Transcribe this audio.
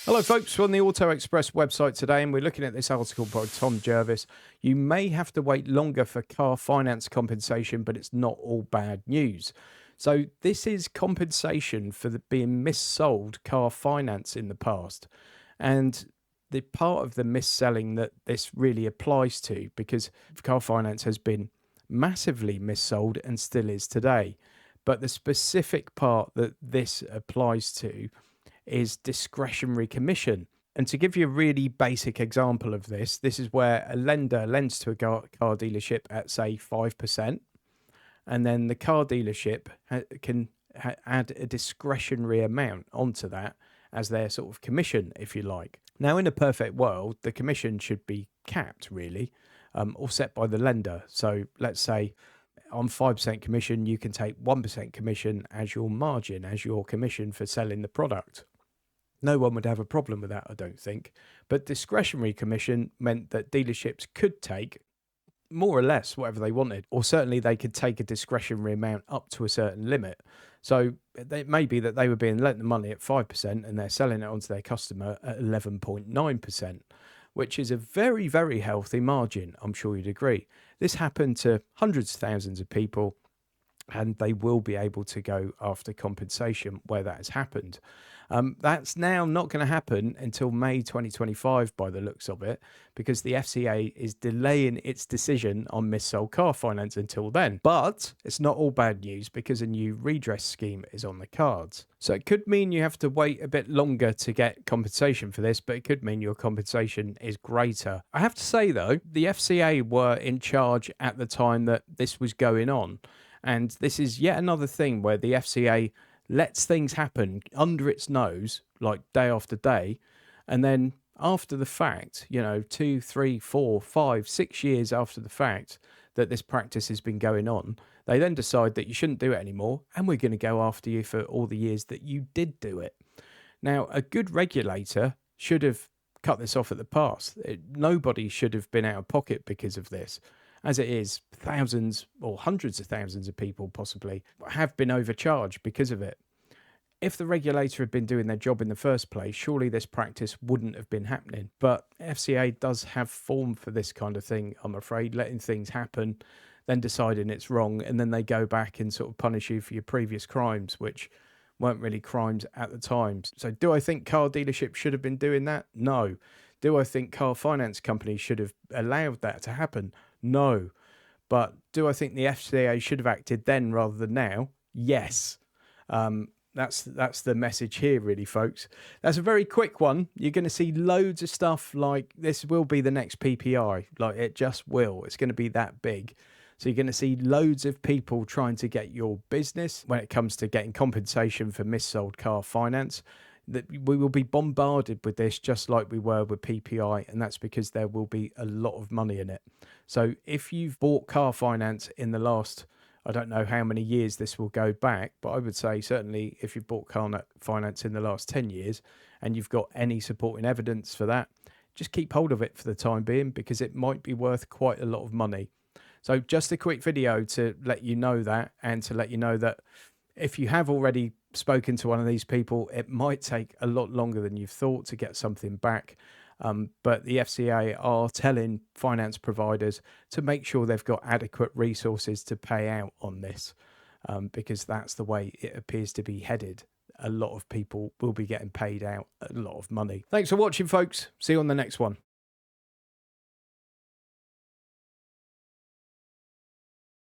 Hello folks, we're on the Auto Express website today and we're looking at this article by Tom Jervis. You may have to wait longer for car finance compensation, but it's not all bad news. So this is compensation for being missold car finance in the past. And the part of the mis-selling that this really applies to, because car finance has been massively missold and still is today. But the specific part that this applies to is discretionary commission. And to give you a really basic example of this, this is where a lender lends to a car dealership at, say, 5%, and then the car dealership can add a discretionary amount onto that as their sort of commission, if you like. Now, in a perfect world, the commission should be capped, really, or set by the lender. So let's say on 5% commission, you can take 1% commission as your margin, as your commission for selling the product. No one would have a problem with that, I don't think. But discretionary commission meant that dealerships could take more or less whatever they wanted, or certainly they could take a discretionary amount up to a certain limit. So it may be that they were being lent the money at 5% and they're selling it onto their customer at 11.9%, which is a very, very healthy margin, I'm sure you'd agree. This happened to hundreds of thousands of people, and they will be able to go after compensation where that has happened. That's now not going to happen until May 2025 by the looks of it, because the FCA is delaying its decision on missold car finance until then. But it's not all bad news, because a new redress scheme is on the cards. So it could mean you have to wait a bit longer to get compensation for this, but it could mean your compensation is greater. I have to say though, the FCA were in charge at the time that this was going on. And this is yet another thing where the FCA lets things happen under its nose, like day after day. And then after the fact, 2, 3, 4, 5, 6 years after the fact that this practice has been going on, they then decide that you shouldn't do it anymore. And we're going to go after you for all the years that you did do it. Now, a good regulator should have cut this off at the pass. Nobody should have been out of pocket because of this. As it is, thousands or hundreds of thousands of people possibly have been overcharged because of it. If the regulator had been doing their job in the first place, surely this practice wouldn't have been happening. But FCA does have form for this kind of thing, I'm afraid, letting things happen, then deciding it's wrong, and then they go back and sort of punish you for your previous crimes, which weren't really crimes at the time. So do I think car dealerships should have been doing that? No. Do I think car finance companies should have allowed that to happen? No. But do I think the FCA should have acted then rather than now? Yes. That's the message here, really, folks. That's a very quick one. You're going to see loads of stuff like this will be the next PPI. Like, it just will. It's going to be that big. So you're going to see loads of people trying to get your business when it comes to getting compensation for missold car finance. That we will be bombarded with this just like we were with PPI, and that's because there will be a lot of money in it. So if you've bought car finance in the last, I don't know how many years this will go back, but I would say certainly if you've bought car finance in the last 10 years and you've got any supporting evidence for that, just keep hold of it for the time being, because it might be worth quite a lot of money. So just a quick video to let you know that, and to let you know that if you have already spoken to one of these people, it might take a lot longer than you've thought to get something back. But the FCA are telling finance providers to make sure they've got adequate resources to pay out on this, because that's the way it appears to be headed. A lot of people will be getting paid out a lot of money. Thanks for watching, folks. See you on the next one.